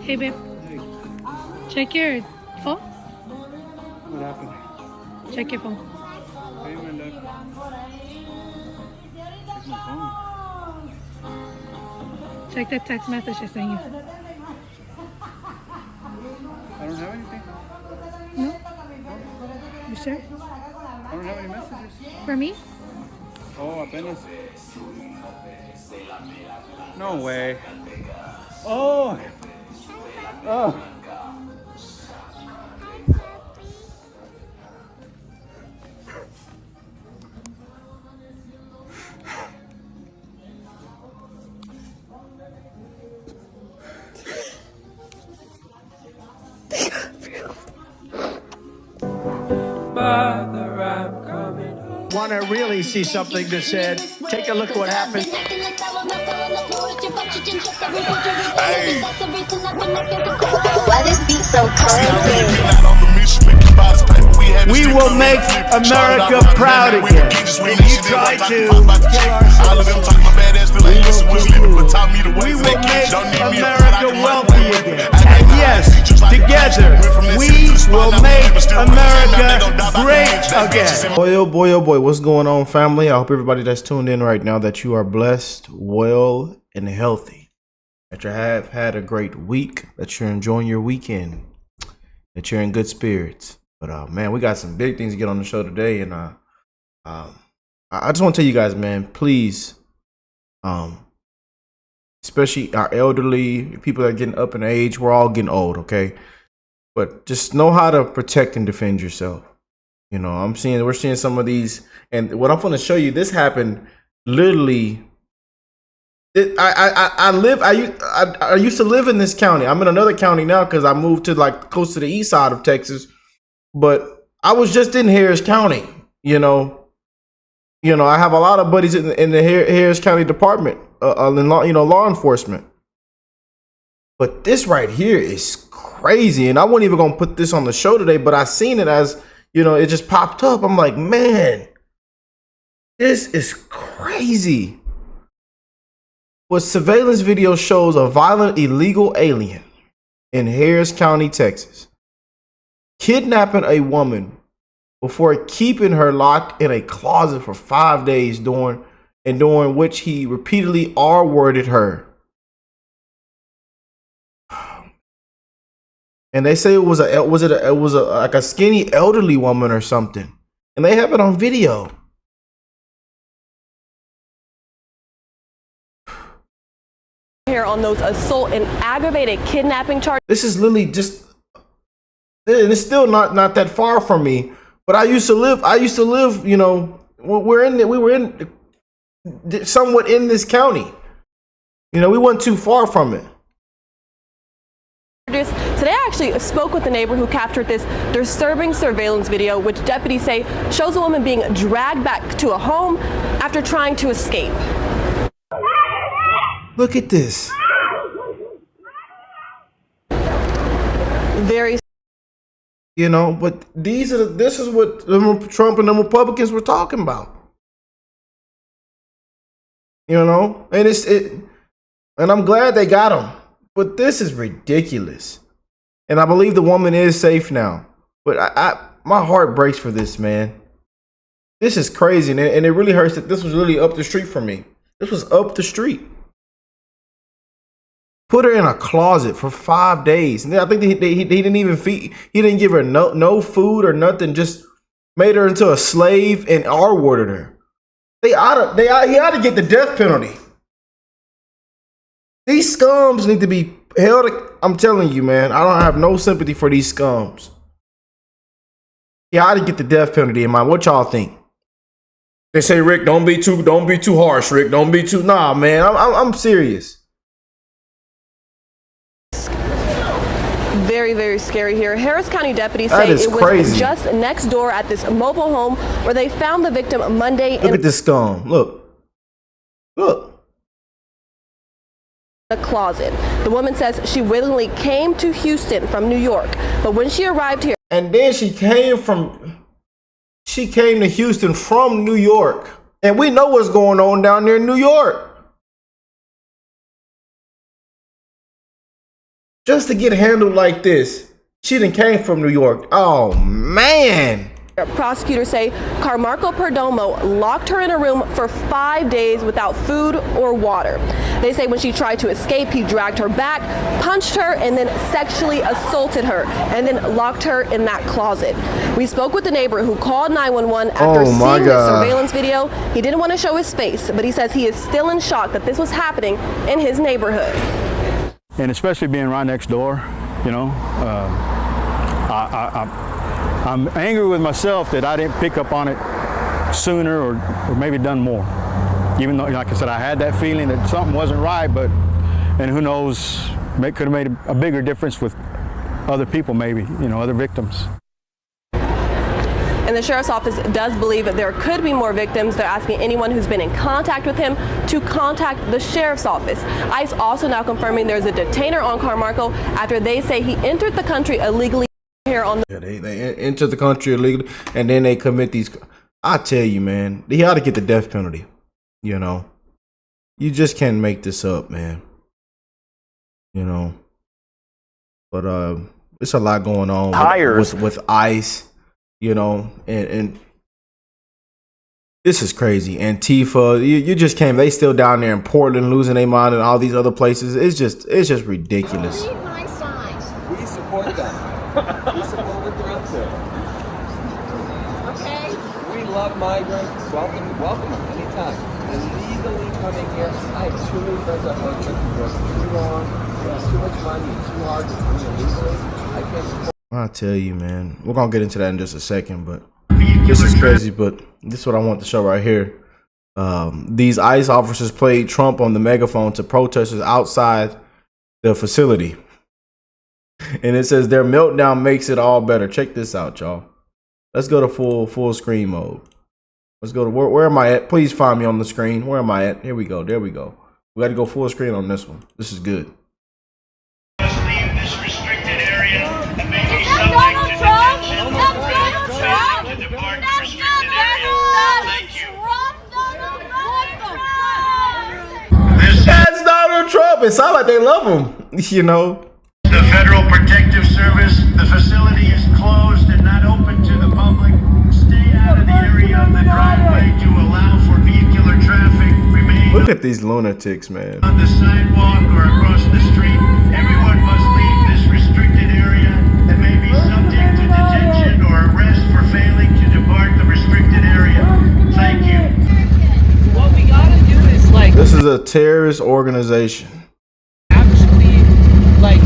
Hey, babe. Hey, Check your phone. what happened? Check your phone. Hey, my love. Check my phone. Check the text message I sent you. I don't have anything. No? You sure? I don't have any messages. For me? Oh, apenas. No way. Oh. Oh. Want to really see something that said, take a look at what happened. Why this beat so crazy? We will make America proud again. And you try to kill our citizens. We will make America wealthy again. And yes, together, we will make America great again. Boy, oh boy, oh boy, what's going on, family? I hope everybody that's tuned in right now that you are blessed, well, and healthy. That you have had a great week, that you're enjoying your weekend, that you're in good spirits. But man, we got some big things to get on the show today, and I just want to tell you guys, man, please, especially our elderly, people that are getting up in age, we're all getting old, okay? But just know how to protect and defend yourself. You know, we're seeing some of these, and what I'm going to show you, this happened literally. I used to live in this county. I'm in another county now because I moved to like close to the east side of Texas. But I was just in Harris County. You know, I have a lot of buddies in the Harris County Department, in law enforcement. But this right here is crazy, and I wasn't even gonna put this on the show today, but I seen it as, it just popped up. I'm like, man, this is crazy. What surveillance video shows a violent illegal alien in Harris County, Texas, kidnapping a woman before keeping her locked in a closet for 5 days, during which he repeatedly R-worded her. And they say it was like a skinny elderly woman or something, and they have it on video. Here on those assault and aggravated kidnapping charges. This is literally just, and it's still not that far from me. But I used to live. We were somewhat in this county. We weren't too far from it. Today I actually spoke with the neighbor who captured this disturbing surveillance video, which deputies say shows a woman being dragged back to a home after trying to escape. Look at this. But this is what Trump and the Republicans were talking about. And and I'm glad they got him. But this is ridiculous. And I believe the woman is safe now. But my heart breaks for this, man. This is crazy, and it really hurts that this was really up the street from me. This was up the street. Put her in a closet for 5 days. And I think he didn't even feed. He didn't give her no food or nothing. Just made her into a slave and R-worded her. He ought to get the death penalty. These scums need to be held. I'm telling you, man. I don't have no sympathy for these scums. He ought to get the death penalty in mind. What y'all think? They say, Rick, don't be too harsh, Rick. Don't be too. Nah, man. I'm serious. Very, very scary here. Harris County deputies say it was just next door at this mobile home where they found the victim Monday. Look at this scum. Look. A closet. The woman says she willingly came to Houston from New York, but when she arrived here, and then she came to Houston from New York, and we know what's going on down there in New York. just to get handled like this. She done came from New York. Oh man. Prosecutors say Carmarco Perdomo locked her in a room for 5 days without food or water. They say when she tried to escape, he dragged her back, punched her, and then sexually assaulted her, and then locked her in that closet. We spoke with the neighbor who called 911 after seeing the surveillance video. He didn't want to show his face, but he says he is still in shock that this was happening in his neighborhood. And especially being right next door, you know, I'm angry with myself that I didn't pick up on it sooner or maybe done more. Even though, like I said, I had that feeling that something wasn't right, and who knows, could have made a bigger difference with other people maybe, you know, other victims. And the sheriff's office does believe that there could be more victims. They're asking anyone who's been in contact with him to contact the sheriff's office. ICE also now confirming there's a detainer on Carmarco after they say he entered the country illegally here on the... Yeah, they enter the country illegally and then they commit these. I tell you, man, he ought to get the death penalty. You know, you just can't make this up, man. You know, but it's a lot going on with ICE. You know, and this is crazy. Antifa, you just came. They still down there in Portland, losing their mind, and all these other places. It's just ridiculous. Read my signs. We support them. We support what they're up to. Okay? We love migrants. Welcome them anytime. Illegally coming here, I have too many friends at home that work too long, it's too much money, it's too hard to come illegally. I can't support. I tell you, man, we're gonna get into that in just a second, but this is crazy. But this is what I want to show right here. These ICE officers played Trump on the megaphone to protesters outside the facility, and it says their meltdown makes it all better. Check this out, y'all. Let's go to full screen mode. Let's go to where am I at? Please find me on the screen. Where am I at? Here we go. There we go. We got to go full screen on this one. This is good. That's Donald Trump. It sounds like they love him, you know. The Federal Protective Service, the facility is closed and not open to the public. Stay out of the area of the driveway to allow for vehicular traffic. Remain Look at these lunatics, man. on the sidewalk or across the street. Everyone must leave this restricted area and may be subject to detention or arrest for failing to depart the restricted area. Thank you. What we gotta do is like This is a terrorist organization. actually like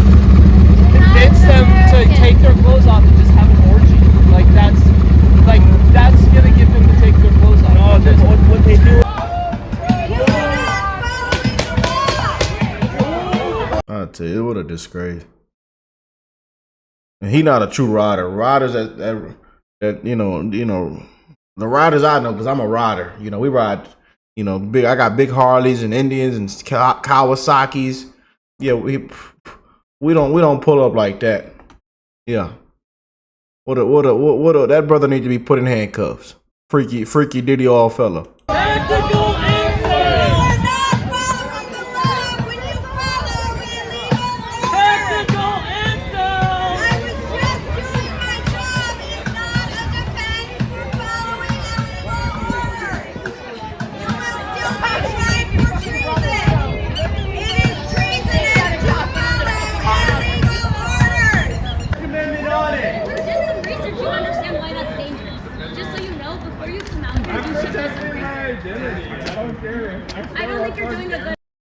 convince them to take their clothes off and just have an orgy. That's gonna get them to take their clothes off. No, that's what they do. I tell you, what a disgrace. And he not a true rider. Riders that you know, the riders I know, because I'm a rider. You know, we ride. You know, big. I got big Harleys and Indians and Kawasaki's. Yeah, we don't pull up like that. Yeah. What that brother need to be put in handcuffs. Freaky Diddy all fella.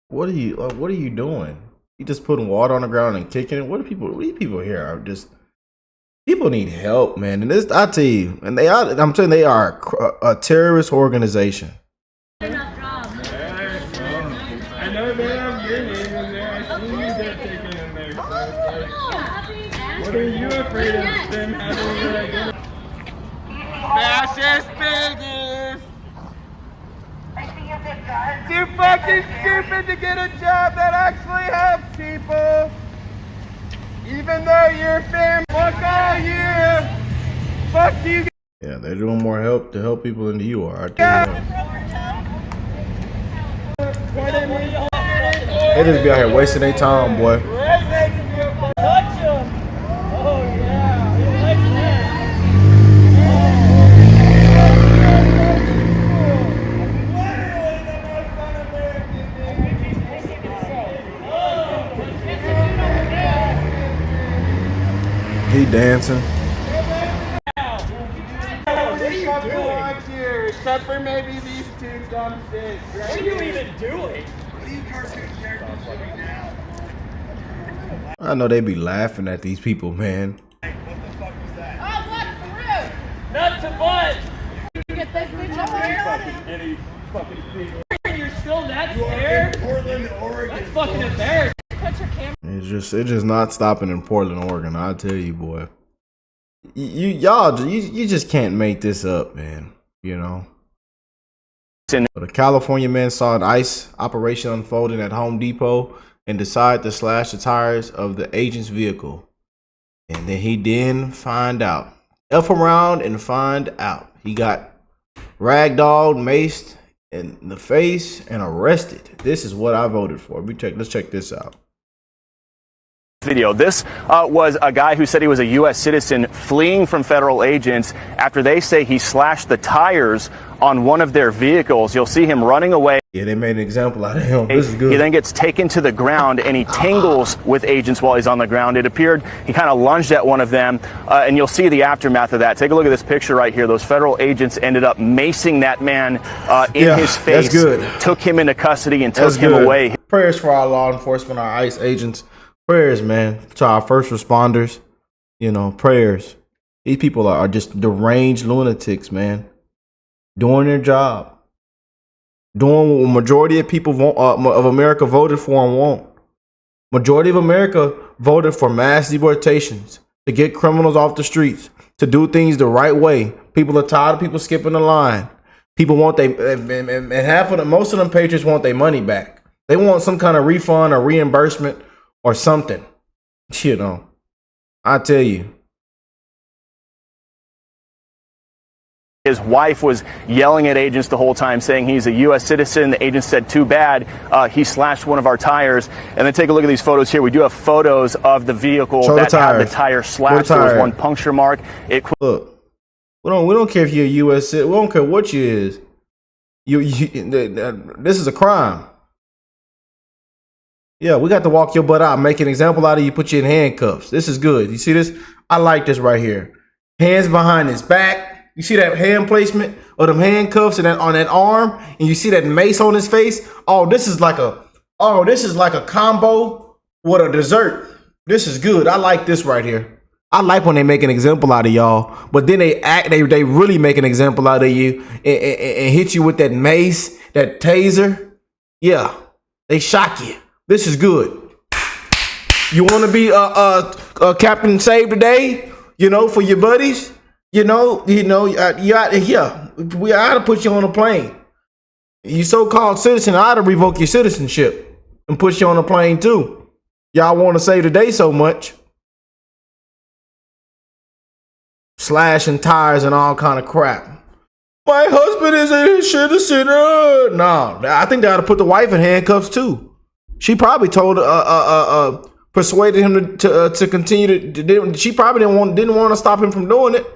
What are you doing? You just putting water on the ground and kicking it? What do people here are just people need help, man. And this, I tell you, and I'm telling you, they are a terrorist organization. I know they have your name in there. I see you get taken in there. What are you afraid of them having your identity? Fascist biggest! Too fucking stupid to get a job that actually helps people. Even though you're fam, fuck all you. Fuck you. Yeah, they're doing more help to help people than you are. I tell you that. They just be out here wasting their time, boy. He dancing. What are you doing here? Except for maybe these two dumb things. Right? What are you even doing? What are you cartoon characters doing now? I know they be laughing at these people, man. What the fuck was that? Oh, what? For real? Nuts and butt! You get this bitch up here? Any fucking thing. You're still that scared? Portland, Oregon. That's fucking embarrassing. Put your camera. It's just not stopping in Portland, Oregon. I tell you, boy. You just can't make this up, man. You know. But a California man saw an ICE operation unfolding at Home Depot and decided to slash the tires of the agent's vehicle. And then he didn't find out. F around and find out. He got ragdolled, maced in the face, and arrested. This is what I voted for. Let's check this out. Video. This was a guy who said he was a U.S. citizen fleeing from federal agents after they say he slashed the tires on one of their vehicles. You'll see him running away. Yeah, they made an example out of him. This is good. He then gets taken to the ground and he tangles with agents while he's on the ground. It appeared he kind of lunged at one of them, and you'll see the aftermath of that. Take a look at this picture right here. Those federal agents ended up macing that man in his face. That's good. Took him into custody and took him away. Prayers for our law enforcement, our ICE agents. Prayers, man, to our first responders. You know, prayers. These people are just deranged lunatics, man. Doing their job. Doing what majority of people of America voted for and want. Majority of America voted for mass deportations, to get criminals off the streets, to do things the right way. People are tired of people skipping the line. People want and most of them patriots want their money back. They want some kind of refund or reimbursement or something. You know, I tell you. His wife was yelling at agents the whole time, saying he's a U.S. citizen. The agent said, too bad, he slashed one of our tires. And then take a look at these photos here. We do have photos of the vehicle that had the tire slashed. There was one puncture mark. Look, we don't care if you're a U.S. citizen. We don't care what you is. This is a crime. Yeah, we got to walk your butt out, make an example out of you, put you in handcuffs. This is good. You see this? I like this right here. Hands behind his back. You see that hand placement of them handcuffs and on that arm, and you see that mace on his face. This is like a combo with a dessert. This is good. I like this right here. I like when they make an example out of y'all, but then they really make an example out of you and hit you with that mace, that taser. Yeah, they shock you. This is good. You want to be Captain Save the Day, you know, for your buddies. We ought to put you on a plane. You so-called citizen, I ought to revoke your citizenship and put you on a plane too. Y'all want to save the day so much. Slashing tires and all kind of crap. My husband is a citizen. No, I think they ought to put the wife in handcuffs too. She probably told persuaded him to continue to. She probably didn't want to stop him from doing it.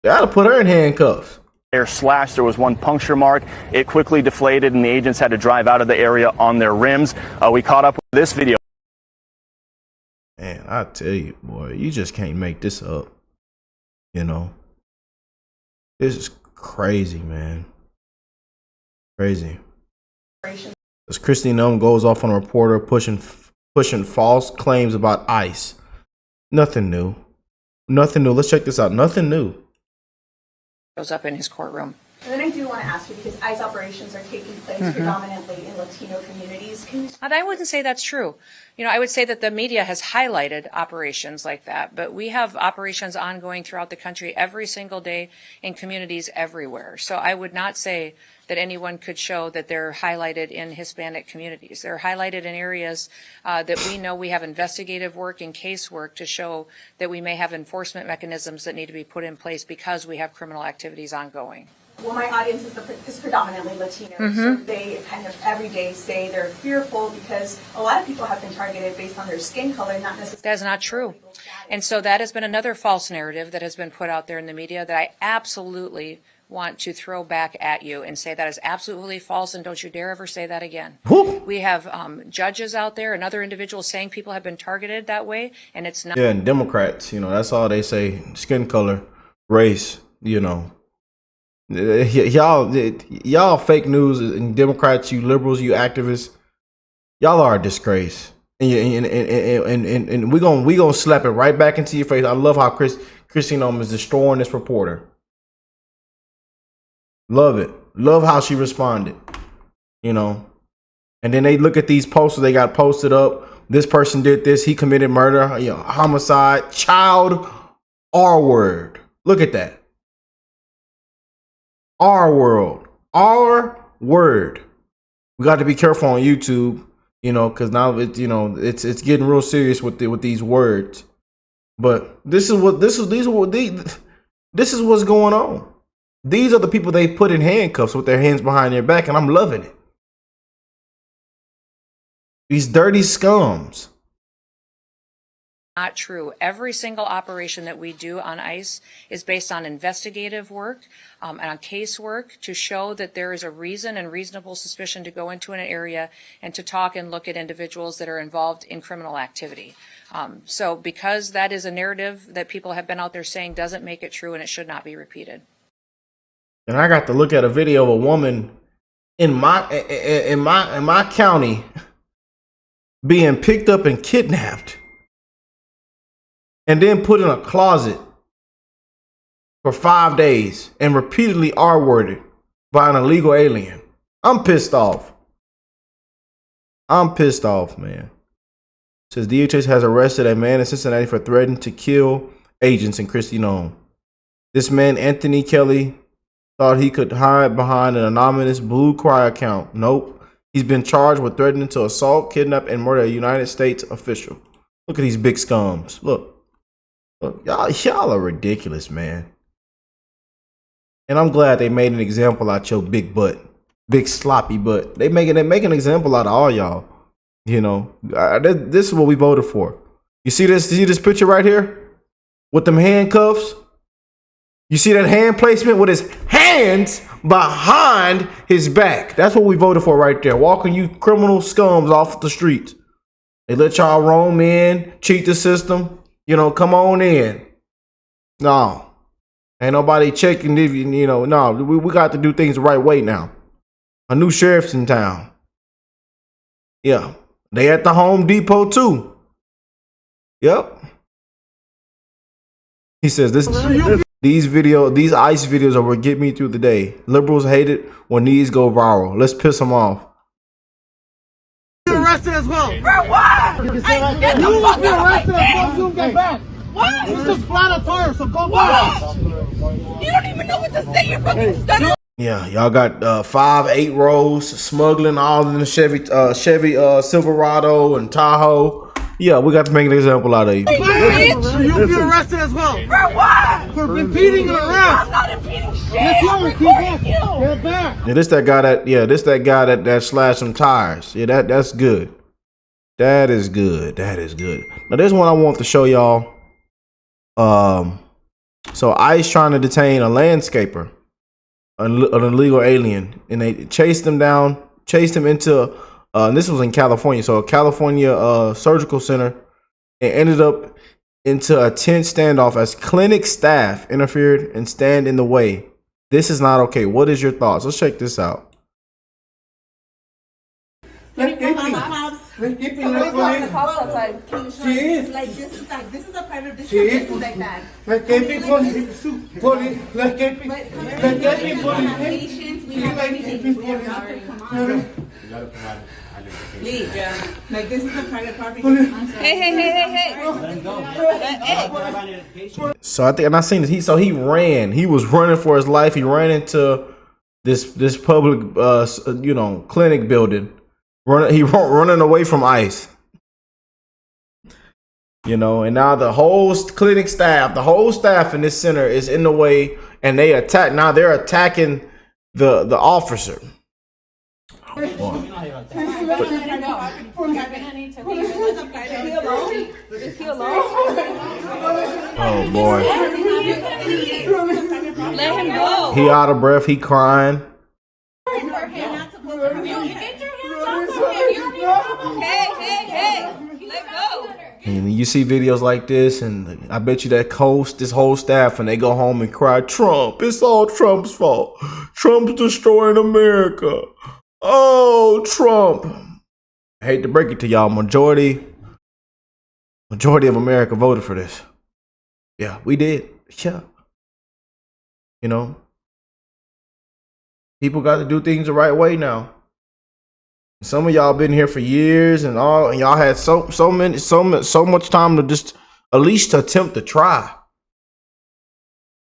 They ought to put her in handcuffs. There slashed. There was one puncture mark. It quickly deflated, and the agents had to drive out of the area on their rims. We caught up with this video. Man, I tell you, boy, you just can't make this up. You know, this is crazy, man. Crazy. As Christine goes off on a reporter pushing false claims about ICE. Nothing new. Nothing new. Let's check this out. Nothing new. Goes up in his courtroom. And then I do want to ask you, because ICE operations are taking place predominantly in Latino communities. I wouldn't say that's true. You know, I would say that the media has highlighted operations like that, but we have operations ongoing throughout the country every single day in communities everywhere. So I would not say that anyone could show that they're highlighted in Hispanic communities. They're highlighted in areas that we know we have investigative work and case work to show that we may have enforcement mechanisms that need to be put in place because we have criminal activities ongoing. Well, my audience is predominantly Latino, so they kind of every day say they're fearful because a lot of people have been targeted based on their skin color, not necessarily. That's not true. And so that has been another false narrative that has been put out there in the media that I absolutely want to throw back at you and say that is absolutely false and don't you dare ever say that again. Whoop. We have judges out there and other individuals saying people have been targeted that way, and it's not. Yeah, and Democrats, you know, that's all they say. Skin color, race, you know. Y'all fake news and Democrats, you liberals, you activists, y'all are a disgrace. And we gonna slap it right back into your face. I love how Christine is destroying this reporter. Love it. Love how she responded. You know. And then they look at these posters they got posted up. This person did this. He committed murder. You know, homicide. Child R word. Look at that. R world. R word. We got to be careful on YouTube. You know, because now it's, you know, it's getting real serious with these words. But this is what's going on. These are the people they put in handcuffs with their hands behind their back, and I'm loving it. These dirty scums. Not true. Every single operation that we do on ICE is based on investigative work and on case work to show that there is a reason and reasonable suspicion to go into an area and to talk and look at individuals that are involved in criminal activity. So because that is a narrative that people have been out there saying doesn't make it true, and it should not be repeated. And I got to look at a video of a woman in my county being picked up and kidnapped and then put in a closet for 5 days and repeatedly R-worded by an illegal alien. I'm pissed off. I'm pissed off, man. It says DHS has arrested a man in Cincinnati for threatening to kill agents in Christie Nome. This man, Anthony Kelly, thought he could hide behind an anonymous Blue Cry account. Nope. He's been charged with threatening to assault, kidnap, and murder a United States official. Look at these big scums. Look. Look, y'all are ridiculous, man. And I'm glad they made an example out your big butt. Big sloppy butt. They make an example out of all y'all. You know, this is what we voted for. You see this? See this picture right here? With them handcuffs? You see that hand placement with his hands behind his back? That's what we voted for right there. Walking you criminal scums off the street. They let y'all roam in, cheat the system. You know, come on in. No. Ain't nobody checking if you know, no. We got to do things the right way now. A new sheriff's in town. Yeah. They at the Home Depot too. Yep. He says these ICE videos are what get me through the day. Liberals hate it when these go viral. Let's piss them off. You're arrested as well. For what? You will be arrested as well if you don't get back. What? This is flat so go back. You don't even know what to say. You're fucking stuttering. Yeah, y'all got 5-8 rows smuggling all in the Chevy Silverado and Tahoe. Yeah, we got to make an example out of you. You'll be arrested as well. For what? For impeding an arrest. I'm not impeding shit. Yes, you I'm are. recording you. Get back. Yeah, this that guy that slashed some tires. Yeah, that's good. That is good. That is good. Now there's one I want to show y'all. So ICE trying to detain a landscaper, an illegal alien, and they chased him into and this was in California, so a California surgical center, and ended up into a tense standoff as clinic staff interfered and stand in the way. This is not okay. What is your thoughts? Let's check this out. Like this is a private district like that. Please. Like this is a private property. Hey. So I think, and I seen this. He ran. He was running for his life. He ran into this public, clinic building. Running away from ICE. You know, and now the whole clinic staff, in this center is in the way, and they're attacking the officer. Is he alone? Oh boy. Let him go. He out of breath. He crying. Hey, let go. And you see videos like this, and I bet you that this whole staff, and they go home and cry, Trump, it's all Trump's fault. Trump's destroying America. Oh, Trump. I hate to break it to y'all, majority of America voted for this. Yeah, we did. Yeah. You know, people got to do things the right way now. Some of y'all been here for years and y'all had so much time to just at least attempt to try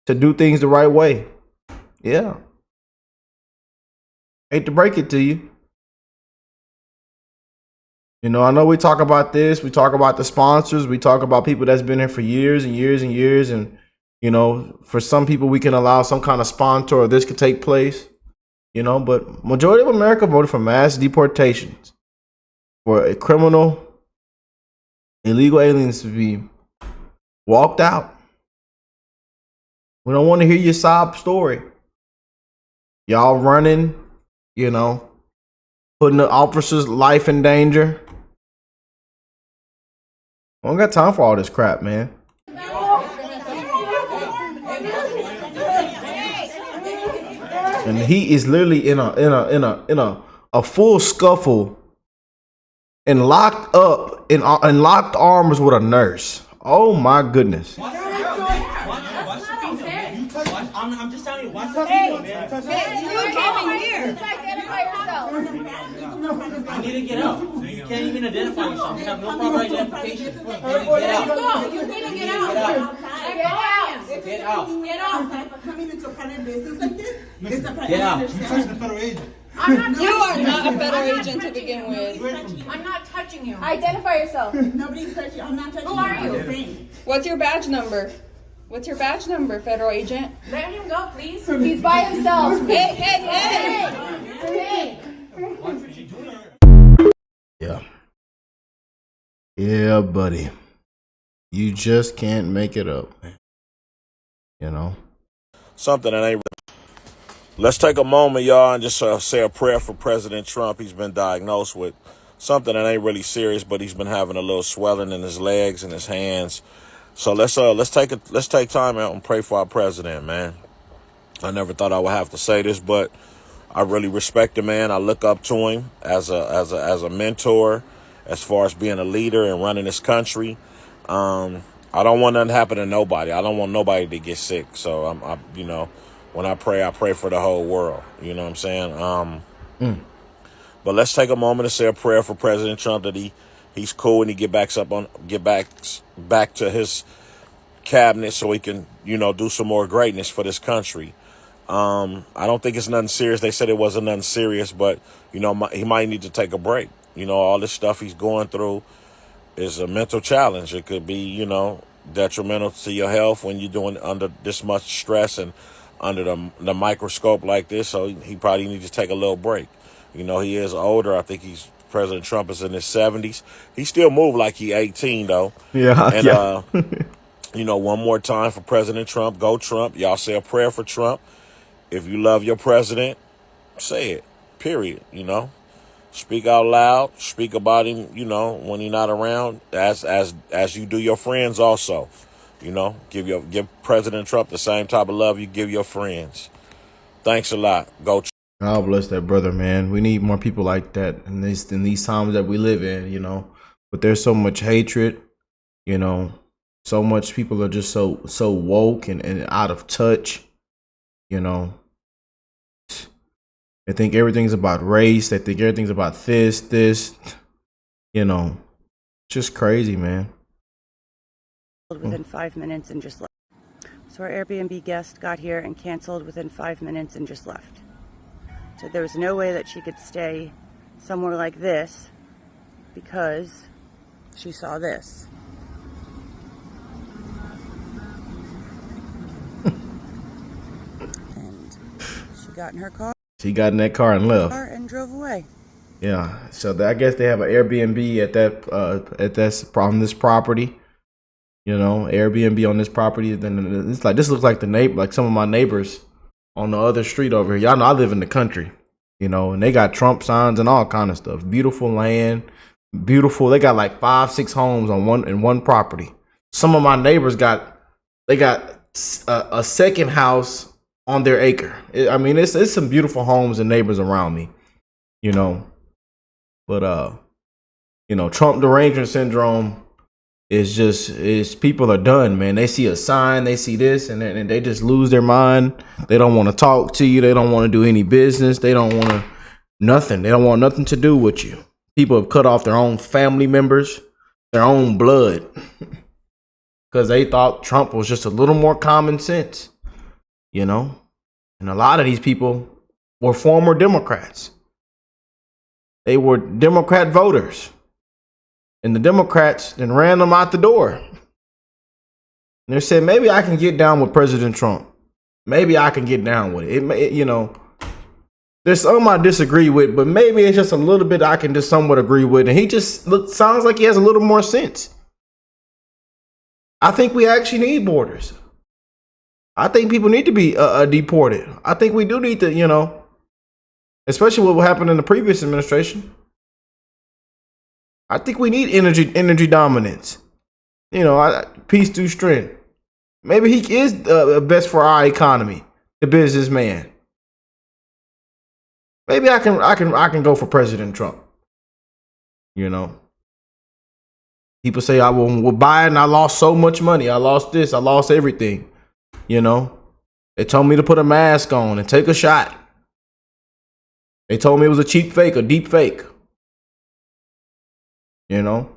to do things the right way. Yeah. Hate to break it to you. You know, I know we talk about this, we talk about the sponsors, we talk about people that's been here for years and years and years, and you know, for some people we can allow some kind of sponsor or this could take place. You know, but majority of America voted for mass deportations, for a criminal, illegal aliens to be walked out. We don't want to hear your sob story. Y'all running, you know, putting the officer's life in danger. I don't got time for all this crap, man. And he is literally in a full scuffle and locked up in locked arms with a nurse. Oh my goodness. I'm just telling you, watch the video, man. You came in here. Identify yourself. You need to get out. You can't even identify yourself. You have no proper identification. Get out. You need to get out. Get out. Get out. Get out. Coming into a private business like this is a private. Get out. You're touching a federal agent. You are not a federal agent to begin with. I'm not touching you. Identify yourself. Nobody's touching you. I'm not touching you. Who are you? What's your badge number? What's your badge number, federal agent? Let him go, please. He's by himself. Hey. Yeah. Yeah, buddy. You just can't make it up, man. You know? Something that ain't. Let's take a moment, y'all, and just say a prayer for President Trump. He's been diagnosed with something that ain't really serious, but he's been having a little swelling in his legs and his hands. So let's take time out and pray for our president, man. I never thought I would have to say this, but I really respect the man. I look up to him as a mentor, as far as being a leader and running this country. I don't want nothing to happen to nobody. I don't want nobody to get sick. So I you know, when I pray for the whole world. You know what I'm saying? But let's take a moment to say a prayer for President Trump that he's cool and he get back to his cabinet so he can, you know, do some more greatness for this country. I don't think it's nothing serious. They said it wasn't nothing serious, but, you know, he might need to take a break. You know, all this stuff he's going through is a mental challenge. It could be, you know, detrimental to your health when you're doing under this much stress and under the microscope like this. So he probably needs to take a little break. You know, he is older. I think President Trump is in his 70s. He still move like he 18 though. Yeah. And you know, one more time for President Trump. Go Trump. Y'all say a prayer for Trump. If you love your president, say it. Period. You know, speak out loud. Speak about him. You know, when he's not around, as you do your friends also. You know, give President Trump the same type of love you give your friends. Thanks a lot. Go Trump. God bless that brother, man. We need more people like that in these times that we live in, you know. But there's so much hatred, you know. So much people are just so woke and out of touch, you know. They think everything's about race. They think everything's about this, you know. Just crazy, man. Within 5 minutes and just left. So our Airbnb guest got here and canceled within 5 minutes and just left. So there was no way that she could stay somewhere like this because she saw this. And she got in her car. She got in that car and left. And drove away. Yeah. Yeah. So I guess they have an Airbnb on this property. You know, Airbnb on this property. Then it's like this looks like like some of my neighbors on the other street over here. Y'all know I live in the country. You know, and they got Trump signs and all kind of stuff. Beautiful land, beautiful. They got like 5-6 homes on one property. Some of my neighbors got a second house on their acre. I mean, it's some beautiful homes and neighbors around me. You know, but you know, Trump derangement syndrome is people are done, man. They see a sign, they see this, and they just lose their mind. They don't want to talk to you. They don't want to do any business. They don't want nothing. They don't want nothing to do with you. People have cut off their own family members, their own blood, because they thought Trump was just a little more common sense, you know. And a lot of these people were former Democrats. They were Democrat voters. And the Democrats then ran them out the door. And they said, maybe I can get down with President Trump. Maybe I can get down with it. You know, there's some I disagree with, but maybe it's just a little bit I can just somewhat agree with. And he just sounds like he has a little more sense. I think we actually need borders. I think people need to be deported. I think we do need to, you know, especially what happened in the previous administration. I think we need energy dominance. You know, peace through strength. Maybe he is best for our economy, the businessman. Maybe I can go for President Trump. You know, people say with Biden I lost so much money. I lost this. I lost everything. You know, they told me to put a mask on and take a shot. They told me it was a cheap fake, a deep fake. You know,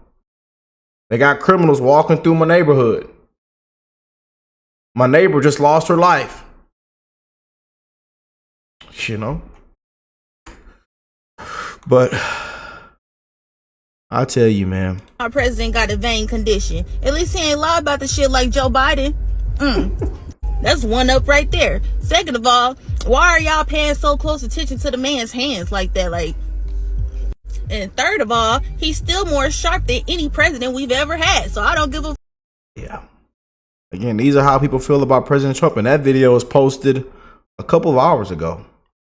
they got criminals walking through my neighborhood. My neighbor just lost her life. You know, but I tell you, man, our president got a vein condition. At least he ain't lie about the shit like Joe Biden. That's one up right there. Second of all, why are y'all paying so close attention to the man's hands like that? Like, and third of all, he's still more sharp than any president we've ever had. So I don't give a. Yeah. Again, these are how people feel about President Trump, and that video was posted a couple of hours ago.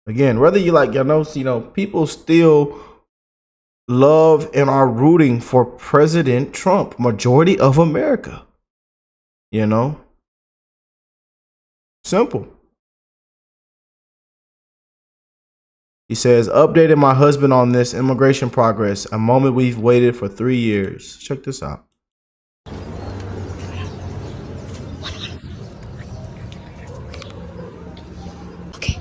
Again, whether you like, you know, people still love and are rooting for President Trump. Majority of America. You know. Simple. He says, updated my husband on this immigration progress, a moment we've waited for 3 years. Check this out. Okay.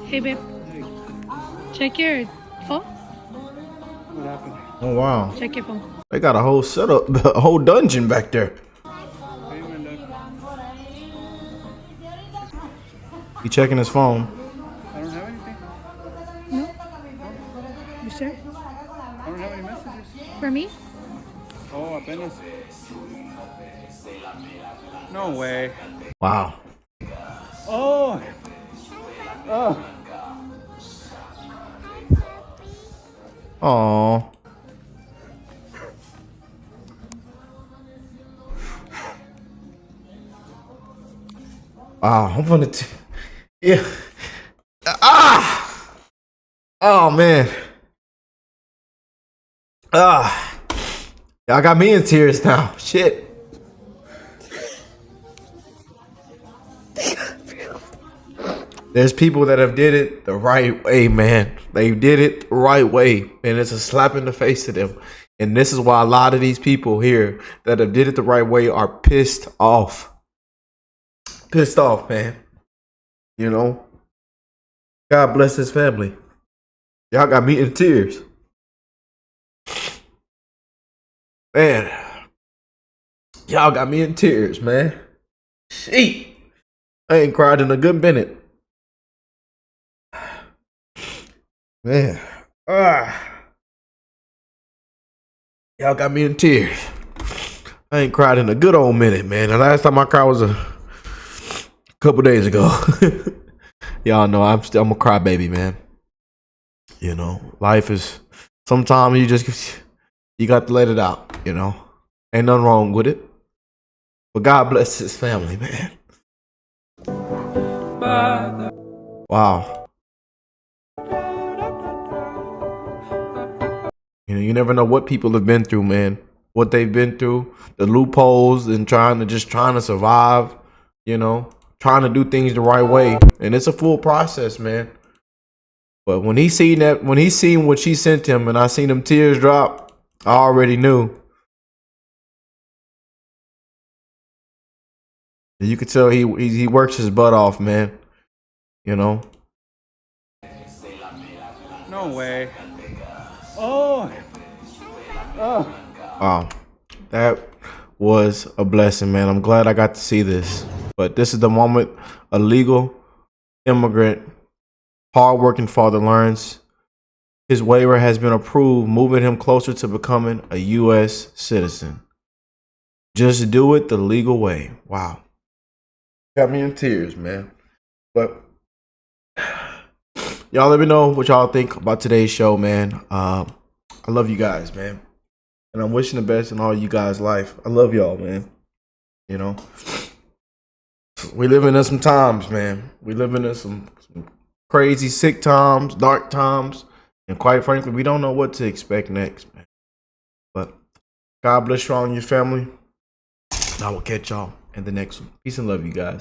Hey, babe. Check your phone. What happened? Oh, wow. Check your phone. They got a whole setup, a whole dungeon back there. He checking his phone. I don't have anything. No? You sure? I don't have any messages. For me? Oh, apenas. No way. Wow. Oh. Oh. Aww. I'm gonna. Yeah. Oh man. Y'all got me in tears now. Shit. There's people that have did it the right way, man. They did it the right way, and it's a slap in the face to them. And this is why a lot of these people here that have did it the right way are pissed off. Pissed off, man. You know, God bless his family. Y'all got me in tears. Man, y'all got me in tears, man. Shit. I ain't cried in a good minute. Man. Y'all got me in tears. I ain't cried in a good old minute, man. The last time I cried was a couple days ago. Y'all know I'm a crybaby, man. You know, life is sometimes you got to let it out. You know, ain't nothing wrong with it. But God bless his family, man. Wow. You know, you never know what people have been through, man. What they've been through, the loopholes, and trying to survive. You know, trying to do things the right way, and it's a full process, man. But when he seen what she sent him, and I seen them tears drop, I already knew. You could tell he works his butt off, man. You know. No way. Oh. Oh. Wow. That was a blessing, man. I'm glad I got to see this. But this is the moment a legal immigrant, hardworking father learns his waiver has been approved, moving him closer to becoming a U.S. citizen. Just do it the legal way. Wow. Got me in tears, man. But y'all let me know what y'all think about today's show, man. I love you guys, man. And I'm wishing the best in all you guys' life. I love y'all, man. You know, we living in some times, man. We living in some crazy, sick times, dark times. And quite frankly, we don't know what to expect next, man. But God bless you all and your family. And I will catch y'all in the next one. Peace and love, you guys.